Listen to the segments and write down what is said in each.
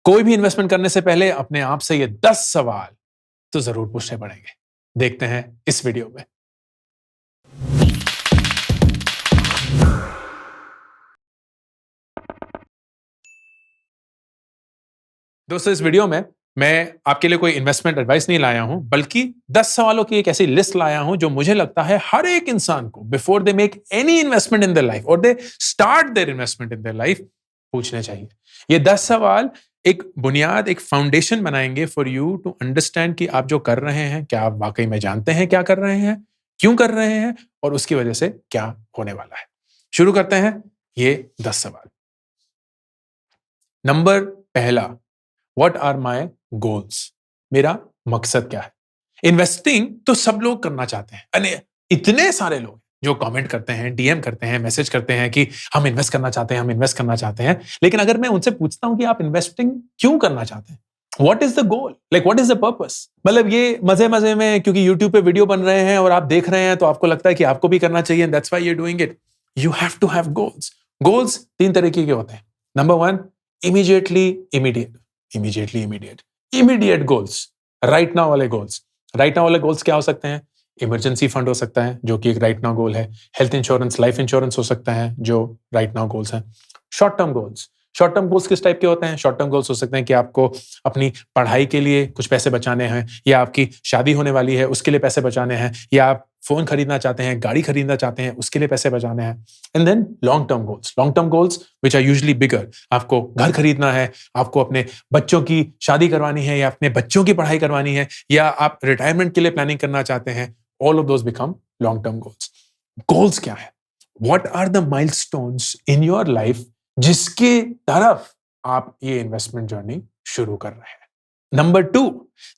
कोई भी इन्वेस्टमेंट करने से पहले अपने आप से ये 10 सवाल तो जरूर पूछने पड़ेंगे। देखते हैं इस वीडियो में। दोस्तों, इस वीडियो में मैं आपके लिए कोई इन्वेस्टमेंट एडवाइस नहीं लाया हूं, बल्कि 10 सवालों की एक ऐसी लिस्ट लाया हूं जो मुझे लगता है हर एक इंसान को before they make any investment in their life और they start their investment in their life पूछने चाहिए। ये 10 सवाल एक बुनियाद, एक फाउंडेशन बनाएंगे फॉर यू टू अंडरस्टैंड कि आप जो कर रहे हैं क्या आप वाकई में जानते हैं क्या कर रहे हैं, क्यों कर रहे हैं और उसकी वजह से क्या होने वाला है। शुरू करते हैं ये 10 सवाल। नंबर पहला, What are my goals? मेरा मकसद क्या है? इन्वेस्टिंग तो सब लोग करना चाहते हैं। अने इतने सारे लोग जो कमेंट करते हैं, डीएम करते हैं, मैसेज करते हैं कि हम इन्वेस्ट करना चाहते हैं, हम इन्वेस्ट करना चाहते हैं। लेकिन अगर मैं उनसे पूछता हूं कि आप इन्वेस्टिंग क्यों करना चाहते हैं? What is the goal? Like what is the purpose? मतलब ये मजे में क्योंकि YouTube पे वीडियो बन रहे हैं और आप देख रहे हैं तो आपको लगता है कि आपको भी करना चाहिए, and that's why you're doing it. You have to have goals. Goals 3 तरीके के होते हैं। Number 1, immediate goals, right now वाले गोल्स। राइट नाउ वाले गोल्स क्या हो सकते हैं? इमरजेंसी फंड हो सकता है जो कि एक राइट नाउ गोल है। हेल्थ इंश्योरेंस, लाइफ इंश्योरेंस हो सकता है जो राइट नाउ गोल्स हैं। शॉर्ट टर्म गोल्स किस टाइप के होते हैं? शॉर्ट टर्म गोल्स हो सकते हैं कि आपको अपनी पढ़ाई के लिए कुछ पैसे बचाने हैं, या आपकी शादी होने वाली है उसके लिए पैसे बचाने हैं, या आप फोन खरीदना चाहते हैं, गाड़ी खरीदना चाहते हैं, उसके लिए पैसे बचाने हैं। And then long term goals which are usually bigger. आपको घर खरीदना है, आपको अपने बच्चों की शादी करवानी है, या अपने बच्चों की पढ़ाई करवानी है, या आप रिटायरमेंट के लिए प्लानिंग करना चाहते हैं। All of those become long term goals. Goals क्या है? What are the milestones in your life जिसके तरफ आप ये इन्वेस्टमेंट जर्नी शुरू कर रहे हैं। नंबर 2,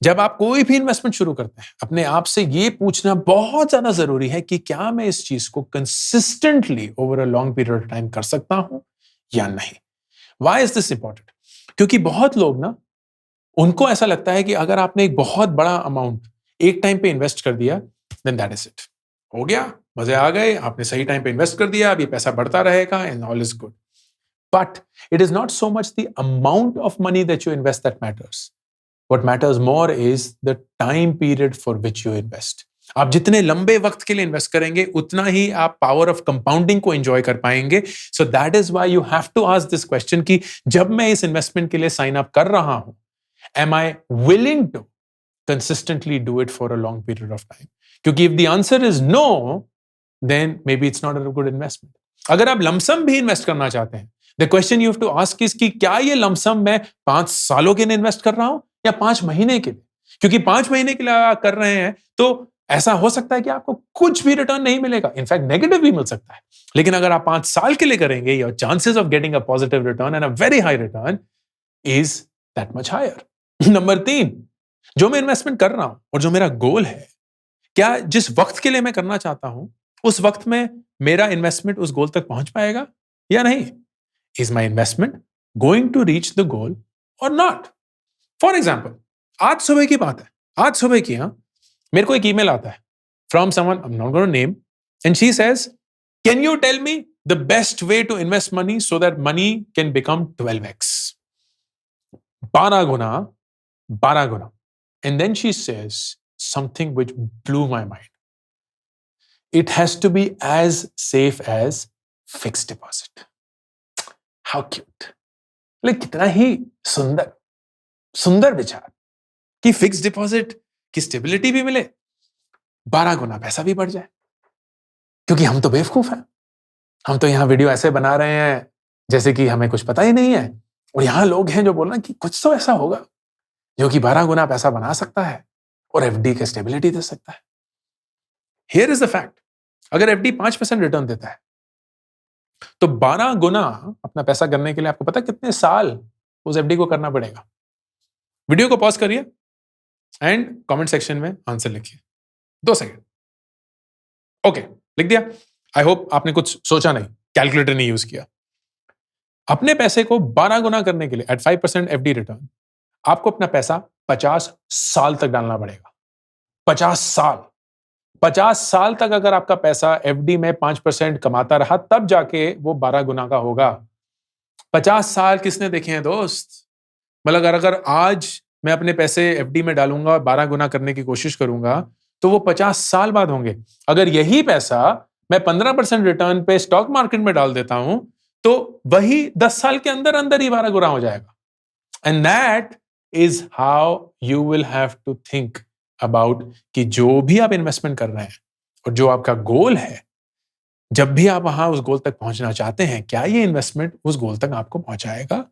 जब आप कोई भी इन्वेस्टमेंट शुरू करते हैं, अपने आप से ये पूछना बहुत ज्यादा जरूरी है कि क्या मैं इस चीज को consistently over a long period of time कर सकता हूं या नहीं। Why is this important? क्योंकि बहुत लोग ना, उनको ऐसा लगता है कि अगर आपने एक बहुत बड़ा अमाउंट एक टाइम पे इन्वेस्ट कर दिया, देन दैट इज इट, हो गया, मजे आ गए, आपने सही टाइम पे इन्वेस्ट कर दिया, अब ये पैसा बढ़ता रहेगा and all is good. But it is not so much the amount of money that you invest that matters. What matters more is the time period for which you invest. आप जितने लंबे वक्त के लिए इन्वेस्ट करेंगे उतना ही आप पावर ऑफ कंपाउंडिंग को एंजॉय कर पाएंगे। So that is why you have to ask this question कि जब मैं इस इन्वेस्टमेंट के लिए साइन अप कर रहा हूं, am I willing to consistently do it for a long period of time? क्योंकि if the answer is no, then maybe it's not a good investment. अगर आप लमसम भी इन्वेस्ट करना चाहते हैं, the question you have to ask is कि क्या ये लमसम मैं 5 सालों के लिए इन्वेस्ट कर रहा हूं या 5 महीने के लिए? क्योंकि 5 महीने के लिए आप कर रहे हैं तो ऐसा हो सकता है कि आपको कुछ भी रिटर्न नहीं मिलेगा, इनफैक्ट नेगेटिव भी मिल सकता है। लेकिन अगर आप 5 साल के लिए करेंगे, your chances of getting a positive return and a very high return is that much higher. Number 3, जो मैं इन्वेस्टमेंट कर रहा हूं और जो मेरा गोल है, क्या जिस वक्त के लिए मैं करना चाहता हूं उस वक्त में मेरा इन्वेस्टमेंट उस गोल तक पहुंच पाएगा या नहीं? Is my investment going to reach the goal or not? For example, आज सुबह की बात है, आज सुबह की, हाँ, मेरे को एक ईमेल आता है from someone I'm not going to name, and she says, "Can you tell me the best way to invest money so that money can become 12x?" 12 Guna, 12 Guna. And then she says something which blew my mind. It has to be as safe as fixed deposit. How cute. लेकिन कितना ही सुंदर विचार कि fix deposit की stability भी मिले, 12 गुना पैसा भी बढ़ जाए। क्योंकि हम तो बेवकूफ हैं, हम तो यहां वीडियो ऐसे बना रहे हैं जैसे कि हमें कुछ पता ही नहीं है, और यहां लोग हैं जो बोल रहे हैं कि कुछ तो ऐसा होगा जो कि 12 गुना पैसा बना सकता है और एफडी की स्टेबिलिटी दे सकता है। हियर इज द फैक्ट, अगर एफडी 5% रिटर्न देता है तो 12 गुना अपना पैसा करने के लिए आपको पता कितने साल उस एफडी को करना पड़ेगा? वीडियो को पॉज करिए एंड कमेंट सेक्शन में आंसर लिखिए, 2 सेकंड। ओके, लिख दिया? आई होप आपने कुछ सोचा नहीं, कैलकुलेटर नहीं यूज किया। अपने पैसे को 12 गुना करने के लिए एट 5% एफडी रिटर्न आपको अपना पैसा 50 साल तक डालना पड़ेगा। 50 साल, 50 साल तक अगर आपका पैसा एफडी में 5% कमाता रहा तब जाके वो 12 गुना का होगा। 50 साल किसने देखे हैं दोस्त? मतलब अगर आज मैं अपने पैसे एफडी में डालूंगा, 12 गुना करने की कोशिश करूंगा, तो वो 50 साल बाद होंगे। अगर यही पैसा मैं 15% रिटर्न पे स्टॉक मार्केट में डाल देता हूं, तो वही 10 साल के अंदर अंदर ही 12 गुना हो जाएगा। And that is how you will have to think about कि जो भी आप इन्वेस्टमेंट कर रहे हैं और जो आपका गोल है, जब भी आप वहां उस गोल तक पहुंचना चाहते हैं, क्या ये इन्वेस्टमेंट उस गोल तक आपको पहुंचाएगा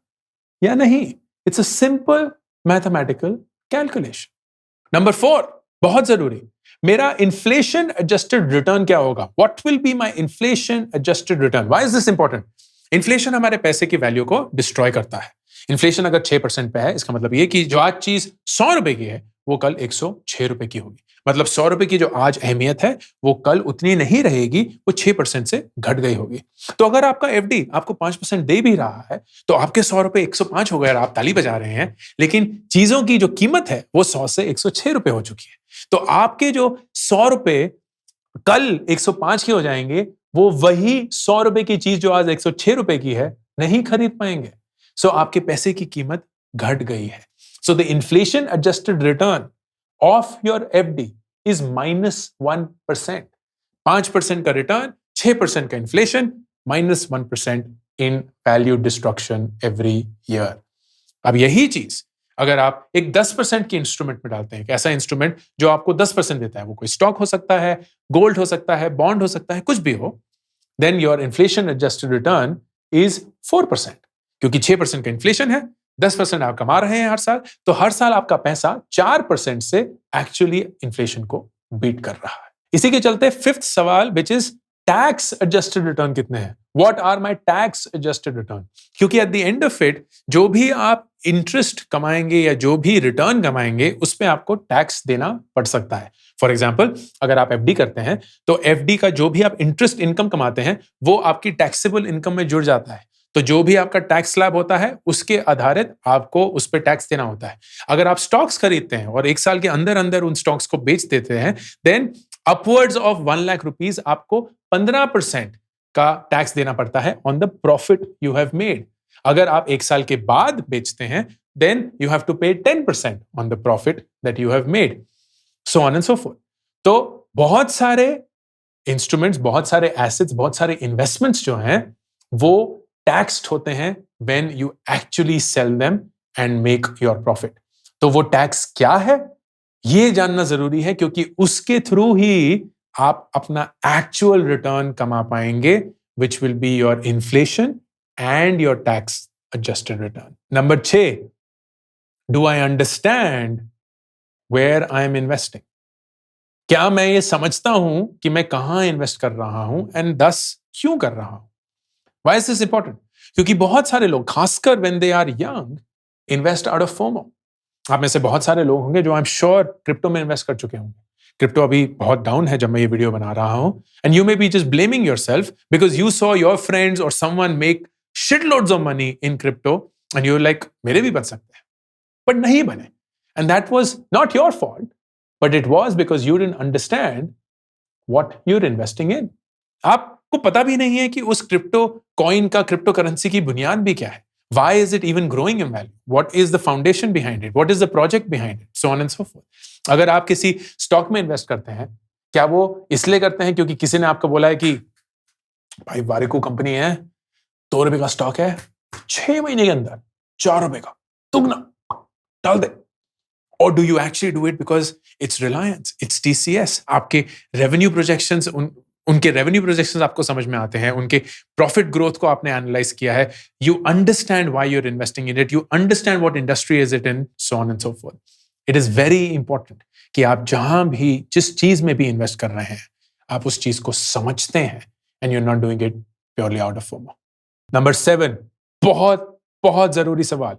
या नहीं? It's a simple mathematical calculation. Number 4, बहुत जरूरी, मेरा इन्फ्लेशन एडजस्टेड रिटर्न क्या होगा? What will be my inflation adjusted return? Why is this important? Inflation हमारे पैसे की वैल्यू को डिस्ट्रॉय करता है। इन्फ्लेशन अगर 6% पे है, इसका मतलब ये कि जो आज चीज 100 रुपए की है, वो कल 106 रुपए की होगी। मतलब 100 रुपए की जो आज अहमियत है, वो कल उतनी नहीं रहेगी, वो 6% से घट गई होगी। तो अगर आपका एफडी आपको 5% दे भी रहा है, तो आपके 100 रुपए 105 हो गए और आप ताली बजा रहे हैं, लेकिन चीजों की जो कीमत है, वो 100 से 106 रुपए हो चुकी है। तो आपके जो 100 रुपए कल 105 के हो जाएंगे, वो वही 100 रुपए की चीज जो आज 106 रुपए की है, नहीं खरीद पाएंगे। सो आपके पैसे की कीमत घट गई है। So the inflation adjusted return of your FD is -1%। 5% का रिटर्न, 6% का इन्फ्लेशन, -1% इन वैल्यू डिस्ट्रक्शन एवरी ईयर। अब यही चीज अगर आप एक 10% के इंस्ट्रूमेंट में डालते हैं, एक ऐसा इंस्ट्रूमेंट जो आपको 10% देता है, वो कोई स्टॉक हो सकता है, गोल्ड हो सकता है, बॉन्ड हो सकता है, कुछ भी हो, then your inflation adjusted return is 4%। क्योंकि 6% का इन्फ्लेशन है, 10% आप कमा रहे हैं हर साल, तो हर साल आपका पैसा 4% से एक्चुअली इन्फ्लेशन को बीट कर रहा है। इसी के चलते 5th सवाल, which is tax adjusted return कितने हैं? What are my tax adjusted return? क्योंकि at the end of it, जो भी आप इंटरेस्ट कमाएंगे या जो भी रिटर्न कमाएंगे, उस पर आपको टैक्स देना पड़ सकता है। फॉर एग्जाम्पल, अगर आप एफडी करते हैं, तो एफडी का जो भी आप इंटरेस्ट इनकम कमाते हैं, वो आपकी टैक्सेबल इनकम में जुड़ जाता है। तो जो भी आपका टैक्स स्लैब होता है, उसके आधारित आपको उस पर टैक्स देना होता है। अगर आप स्टॉक्स खरीदते हैं और 1 साल के अंदर अंदर उन स्टॉक्स को बेच देते हैं, then upwards of 1 lakh rupees आपको 15% का टैक्स देना पड़ता है on the profit you have made. अगर आप 1 साल के बाद बेचते हैं, देन यू हैव टू पे 10% on the profit that you have made, so on and so fourth. तो बहुत सारे इंस्ट्रूमेंट्स, बहुत सारे एसेट्स, बहुत सारे इन्वेस्टमेंट्स जो हैं, वो टैक्स्ड होते हैं when you actually sell them and make your profit. तो वो टैक्स क्या है, ये जानना जरूरी है, क्योंकि उसके थ्रू ही आप अपना एक्चुअल रिटर्न कमा पाएंगे, which will be your inflation and your tax adjusted return. Number 6, do I understand where I am investing? क्या मैं ये समझता हूं कि मैं कहां इन्वेस्ट कर रहा हूं, एंड दस क्यों कर रहा हूं? Why is this important? क्योंकि बहुत सारे लोग, खासकर when they are young, invest out of FOMO. आप में से बहुत सारे लोग होंगे जो आई एम श्योर क्रिप्टो में इन्वेस्ट कर चुके होंगे। क्रिप्टो अभी बहुत डाउन है जब मैं ये वीडियो बना रहा हूं, and you may be just blaming yourself because you saw your friends और someone make shit loads of money in crypto, and you like मेरे भी बन सकते हैं, बट नहीं बने। And that was not your fault, but it was because you didn't understand what you are investing in. आपको पता भी नहीं है कि उस क्रिप्टो कॉइन का, क्रिप्टो करेंसी की बुनियाद भी क्या है। Why is it even growing in value? What is the foundation behind it? What is the project behind it? So on and so forth. अगर आप किसी स्टॉक में इन्वेस्ट करते हैं, क्या वो इसलिए करते हैं क्योंकि किसी ने आपको बोला है कि भाई वारिको कंपनी है, 2 रुपए का स्टॉक है, 6 महीने के अंदर 4 रुपए का दुगना डाल दे? Or do you actually do it because it's Reliance, it's TCS, आपके रेवेन्यू प्रोजेक्शंस, उनके रेवेन्यू प्रोजेक्शंस आपको समझ में आते हैं, उनके प्रॉफिट ग्रोथ को आपने एनालाइज किया है, you understand why you are investing in it, you understand what industry is it in, so on and so forth. It is very important कि आप जहां भी, जिस चीज में भी इन्वेस्ट कर रहे हैं, आप उस चीज को समझते हैं, and you are not doing it purely out of FOMO. Number 7, बहुत बहुत जरूरी सवाल,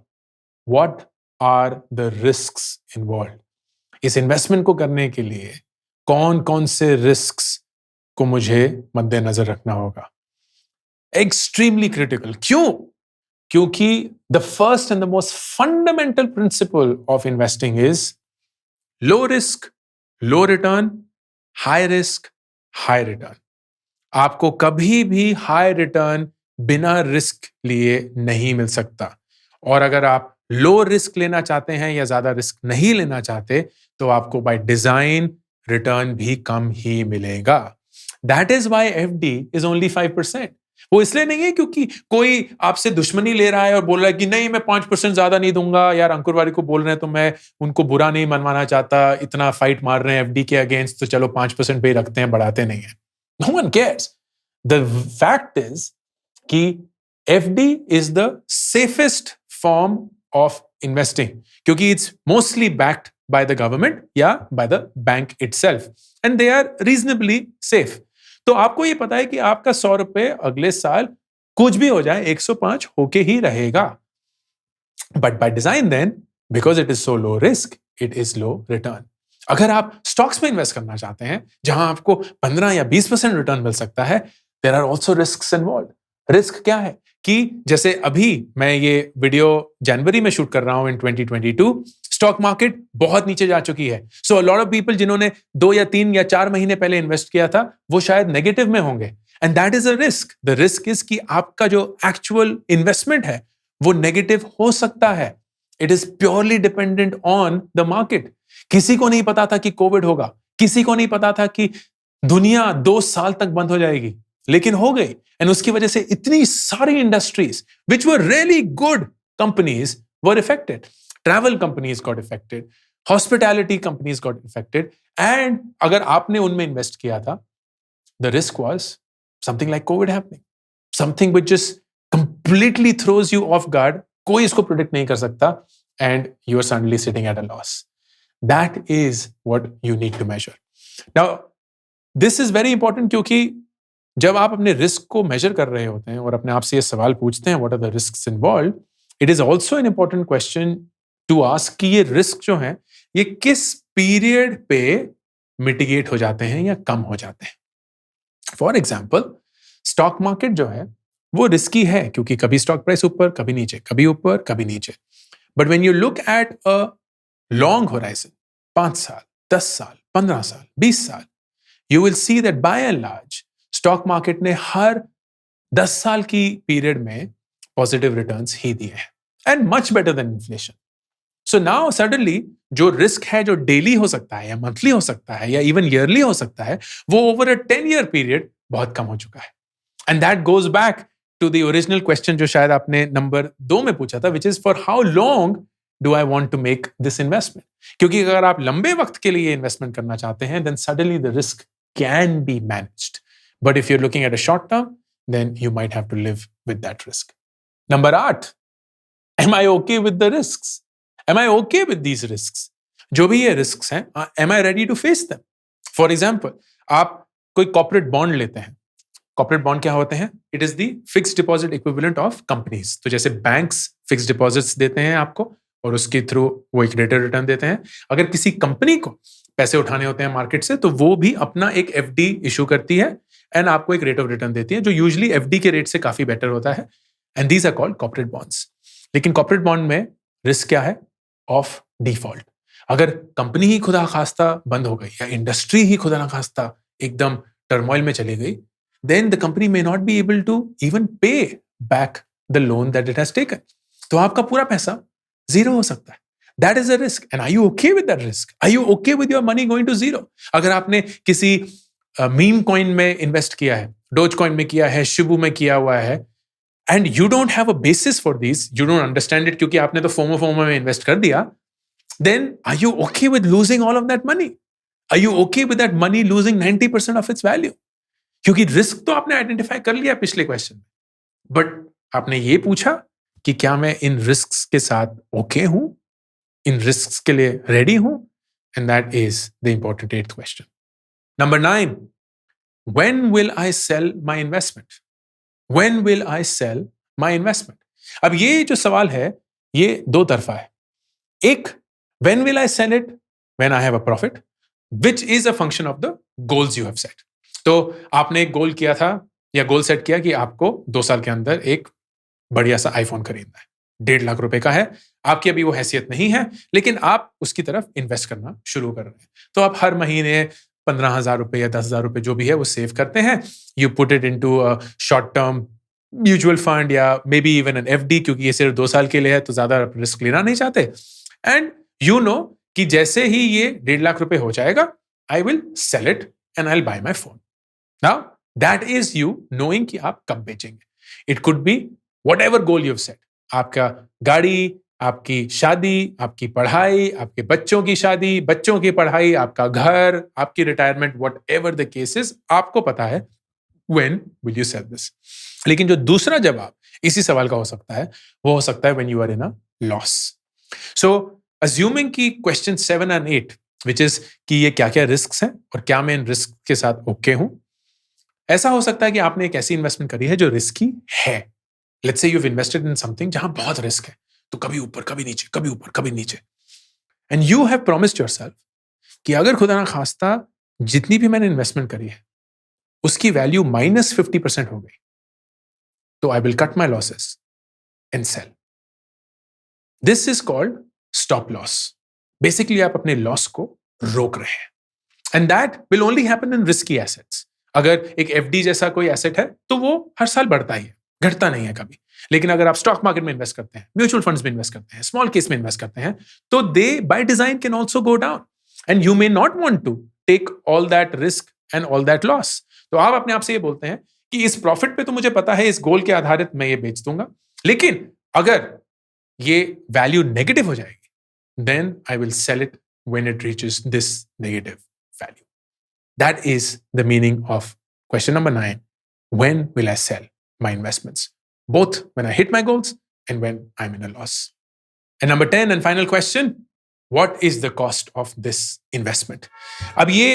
what are the risks involved? इस इन्वेस्टमेंट को करने के लिए कौन कौन से रिस्क्स को मुझे मद्देनजर रखना होगा? Extremely critical. क्यों? क्योंकि the first and the most fundamental principle of investing is low risk low return, high risk high return. आपको कभी भी हाई रिटर्न बिना रिस्क लिए नहीं मिल सकता, और अगर आप लो रिस्क लेना चाहते हैं या ज्यादा रिस्क नहीं लेना चाहते, तो आपको बाय डिजाइन रिटर्न भी कम ही मिलेगा। That is why FD is only 5%। वो इसलिए नहीं है क्योंकि कोई आपसे दुश्मनी ले रहा है और बोल रहा है कि नहीं मैं 5% ज्यादा नहीं दूंगा, यार अंकुर वारी को बोल रहे हैं तो मैं उनको बुरा नहीं मनवाना चाहता, इतना फाइट मार रहे हैं एफडी के अगेंस्ट, तो चलो 5% पे ही रखते हैं, बढ़ाते नहीं है। No one cares. The fact is कि FD is the safest form of investing, क्योंकि it's mostly backed by the government या by the bank itself, and they are reasonably safe. तो आपको ये पता है कि आपका 100 रुपए अगले साल कुछ भी हो जाए 105 होके ही रहेगा। But by design then, because it is so low risk, it is low return. अगर आप स्टॉक्स में इन्वेस्ट करना चाहते हैं जहां आपको 15 या 20% रिटर्न मिल सकता है, there are also risk involve. Risk क्या है कि जैसे अभी मैं ये वीडियो जनवरी में शूट कर रहा हूं इन 2022, स्टॉक मार्केट बहुत नीचे जा चुकी है। सो अ लॉट ऑफ पीपल जिन्होंने 2 या 3 या 4 महीने पहले इन्वेस्ट किया था, वो शायद नेगेटिव में होंगे, and that is a risk. The risk is कि आपका जो एक्चुअल इन्वेस्टमेंट है वो नेगेटिव हो सकता है। It is purely dependent on the market. किसी को नहीं पता था कि कोविड होगा, किसी को नहीं पता था कि दुनिया 2 साल तक बंद हो जाएगी, लेकिन हो गई। एंड उसकी वजह से इतनी सारी industries which were really good companies were affected. Travel companies got affected, hospitality companies got affected, and अगर आपने उनमें इन्वेस्ट किया था, the risk was something like Covid happening, something which just completely throws you off guard. कोई इसको predict नहीं कर सकता, and you are suddenly sitting at a loss. That is what you need to measure. Now this is very important, क्योंकि जब आप अपने risk को मेजर कर रहे होते हैं और अपने आप से ये सवाल पूछते हैं what are the risks involved, it is also an important question to ask कि ये रिस्क जो है ये किस पीरियड पे मिटिगेट हो जाते हैं या कम हो जाते हैं। फॉर एग्जाम्पल, स्टॉक मार्केट जो है वो रिस्की है क्योंकि कभी स्टॉक प्राइस ऊपर कभी नीचे, कभी ऊपर कभी नीचे। But when you look at a long horizon, 5 साल, 10 साल, 15 साल, 20 साल, you will see that bye and large stock market ने हर 10 साल की पीरियड में पॉजिटिव रिटर्न्स ही दिए हैं, and much better than inflation. So now suddenly जो रिस्क है, जो डेली हो सकता है या मंथली हो सकता है या इवन ईयरली हो सकता है, वो ओवर अ 10-year पीरियड बहुत कम हो चुका है। And that goes back to the original question जो शायद आपने नंबर 2 में पूछा था, which is for how long do I want to make this investment. क्योंकि अगर आप लंबे वक्त के लिए इन्वेस्टमेंट करना चाहते हैं, then suddenly the risk can be managed. But if you're looking at a short term, then you might have to live with that risk. Number 8, am I okay with the risks? Am I okay with these risks? जो भी ये risks हैं, am I ready to face them? For example, आप कोई corporate bond लेते हैं। Corporate bond क्या होते हैं? It is the fixed deposit equivalent of companies. तो जैसे banks fixed deposits देते हैं आपको और उसके थ्रू वो एक रेट ऑफ रिटर्न देते हैं। अगर किसी कंपनी को पैसे उठाने होते हैं मार्केट से, तो वो भी अपना एक एफडी इशू करती है एंड आपको एक रेट ऑफ रिटर्न देती है, जो यूजुअली एफडी के रेट से काफी बेटर होता है, and these are called corporate bonds. लेकिन कॉर्पोरेट बॉन्ड में रिस्क क्या है? Of default. अगर कंपनी ही खुदा खास्ता बंद हो गई या इंडस्ट्री ही खुदा ना खास्ता एकदम टर्मोइल में चली गई, then the company may not be able to even pay back the loan that it has taken. तो आपका पूरा पैसा जीरो हो सकता है। That is a risk. And are you okay with that risk? Are you okay with your money going to zero? अगर आपने किसी मीम कॉइन में इन्वेस्ट किया है, डोज कॉइन में किया है, शिबू में किया हुआ है, and you don't have a basis for these, you don't understand it क्योंकि आपने तो फोमो में इन्वेस्ट कर दिया, then are you okay with losing all of that money? Are you okay with that money losing 90% of its value? क्योंकि risk तो आपने identify कर लिया पिछले क्वेश्चन में, बट आपने ये पूछा कि क्या मैं इन रिस्क्स के साथ ओके हूं, इन रिस्क्स के लिए रेडी हूं, and that is the important 8th question. Number 9, when will I sell my investment? When will I sell my investment? अब ये जो सवाल है ये दो तरफा है। एक, when will I sell it? When I have a profit, which is a function of the goals you have set. तो आपने एक गोल किया था या गोल सेट किया कि आपको 2 साल के अंदर एक बढ़िया सा आईफोन खरीदना है, 1.5 लाख रुपए का है, आपकी अभी वो हैसियत नहीं है, लेकिन आप उसकी तरफ इन्वेस्ट करना शुरू कर रहे हैं। तो आप हर महीने 15,000 रुपए या 10,000 रुपए जो भी है वो सेव करते हैं, you put it into short term mutual fund या maybe even an FD, क्योंकि ये सिर्फ 2 साल के लिए है तो ज्यादा रिस्क लेना नहीं चाहते. एंड यू नो कि जैसे ही ये 1.5 लाख रुपए हो जाएगा, I will sell it and I will buy my phone. Now that is you knowing कि आप कब बेचेंगे. It could be whatever goal you have set. आपका गाड़ी, आपकी शादी, आपकी पढ़ाई, आपके बच्चों की शादी, बच्चों की पढ़ाई, आपका घर, आपकी retirement, whatever the case is, आपको पता है when will you sell this. लेकिन जो दूसरा जवाब इसी सवाल का हो सकता है, वो हो सकता है when you are in a loss. So assuming कि question 7 and 8 which is कि ये क्या-क्या risks हैं और क्या मैं इन risk के साथ okay हूं, ऐसा हो सकता है कि आपने एक ऐसी इन्वेस्टमेंट करी है जो रिस्की है. Let's say you've invested in something जहां बहुत रिस्क है, तो कभी ऊपर कभी नीचे, कभी ऊपर कभी नीचे, and you have promised yourself कि अगर खुदा ना खास्ता जितनी भी मैंने इन्वेस्टमेंट करी है उसकी वैल्यू -50% हो गई, तो I will cut my losses and sell. This is called stop loss. Basically आप अपने लॉस को रोक रहे हैं. And that will only happen in risky assets. अगर एक एफडी जैसा कोई एसेट है तो वो हर साल बढ़ता ही है, घटता नहीं है कभी. लेकिन अगर आप स्टॉक मार्केट में इन्वेस्ट करते हैं, म्यूचुअल फंड्स में इन्वेस्ट करते हैं, स्मॉल केस में इन्वेस्ट करते हैं, तो they by design can also go down and you may not want to take all that risk and all that loss. तो आप अपने आप से ये बोलते हैं कि इस प्रॉफिट पे तो मुझे पता है, इस गोल के आधारित मैं ये बेच दूंगा, लेकिन अगर ये वैल्यू नेगेटिव हो जाएगी, then I will sell it when it reaches this negative value. That is the meaning of question number 9. When will I sell my investments, both when I hit my goals and when I'm in a loss. And number 10 and final question, what is the cost of this investment? अब ये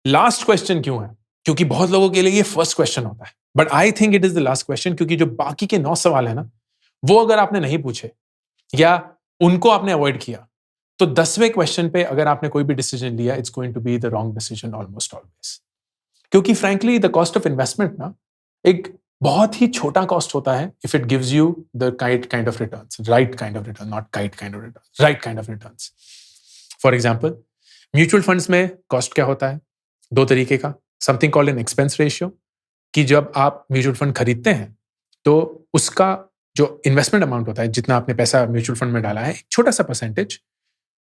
last question क्यों है? क्योंकि बहुत लोगों के लिए ये फर्स्ट क्वेश्चन होता है, but I think it is the last question, क्योंकि जो बाकी के 9 सवाल है ना, वो अगर आपने नहीं पूछे या उनको आपने अवॉइड किया, तो 10वें क्वेश्चन पे अगर आपने कोई भी डिसीजन लिया, it's going to be the wrong decision almost always. क्योंकि frankly the cost of investment ना एक बहुत ही छोटा कॉस्ट होता है if it gives you the kind of returns, right kind of return, not kind of return, right kind of returns. For example, mutual funds में cost क्या होता है? 2 तरीके का. Something called an expense ratio, कि जब आप म्यूचुअल फंड खरीदते हैं तो उसका जो इन्वेस्टमेंट अमाउंट होता है, जितना आपने पैसा म्यूचुअल फंड में डाला है, एक छोटा सा percentage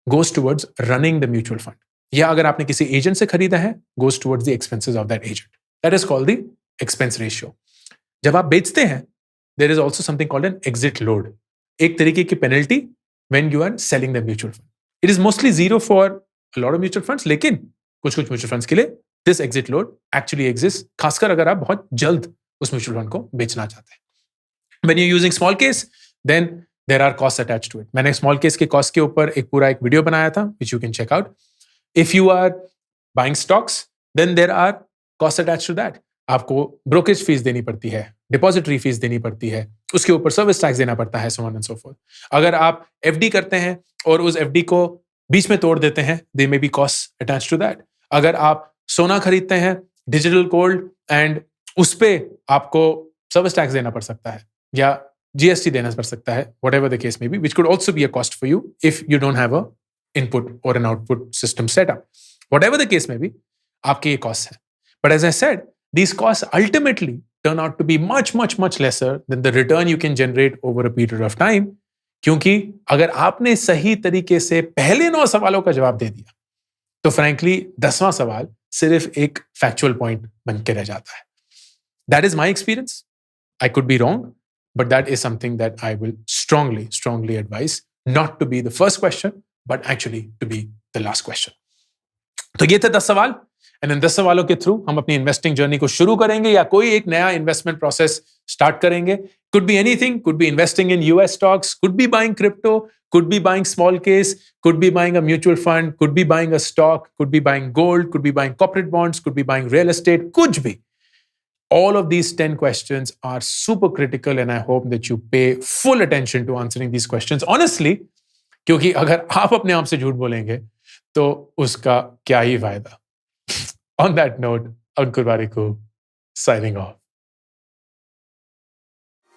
goes towards running the mutual fund, या अगर आपने किसी एजेंट से खरीदा है, goes towards the expenses of that agent. That is called the expense ratio. जब आप बेचते हैं, there is also something called an exit load, एक तरीके की penalty when you are selling the mutual fund. It is mostly zero for a lot of mutual funds, लेकिन कुछ mutual funds के लिए this exit load actually exist, खासकर अगर आप बहुत जल्द उस म्यूचुअल फंड को बेचना चाहते हैं. When you using small case, then there are cost attached to it. मैंने स्मॉल केस के कॉस्ट के ऊपर एक पूरा एक वीडियो बनाया था, which you can check out. If you are buying stocks, then there are cost attached to that. आपको ब्रोकरेज फीस देनी पड़ती है, डिपॉजिटरी फीस देनी पड़ती है, उसके ऊपर सर्विस टैक्स देना पड़ता है, सो ऑन एंड सो फोर्थ. अगर आप एफडी करते हैं और उस एफडी को बीच में तोड़ देते हैं, they may be cost attached to that. अगर आप सोना खरीदते हैं, डिजिटल गोल्ड, एंड उस पे आपको सर्विस टैक्स देना पड़ सकता है या जीएसटी देना पड़ सकता है, whatever the case may be, which could also be a cost for you if you don't have a input और an output system setup. Whatever the case may be, आपके ये कॉस्ट है. But as I said, these costs ultimately turn out to be much, much, much lesser than the return you can generate over a period of time. क्योंकि अगर आपने सही तरीके से पहले 9 सवालों का जवाब दे दिया, तो फ्रैंकली 10वां सवाल सिर्फ एक फैक्चुअल पॉइंट बन के रह जाता है. That is my experience. I could be wrong, but that is something that I will strongly, strongly advise not to be the first question, but actually to be the last question. तो ये थे 10 सवाल. And in 10 सवालों के through हम अपनी investing journey को शुरू करेंगे या कोई एक नया इन्वेस्टमेंट प्रोसेस स्टार्ट करेंगे. Could be anything, could be investing in US stocks, could be buying crypto, could be buying small case, could be buying a mutual fund, could be buying a stock, could be buying gold, could be buying corporate bonds, could be buying real estate, कुछ भी. All of these 10 questions are super critical and I hope that you pay full attention to answering these questions honestly, क्योंकि अगर आप अपने आप से झूठ बोलेंगे तो उसका क्या ही फायदा. On that note, Ankur Warikoo signing off.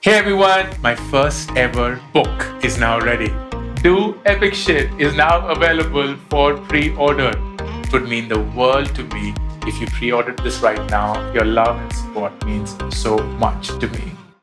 Hey everyone, my first ever book is now ready. Do Epic Shit is now available for pre-order. It would mean the world to me if you pre-ordered this right now. Your love and support means so much to me.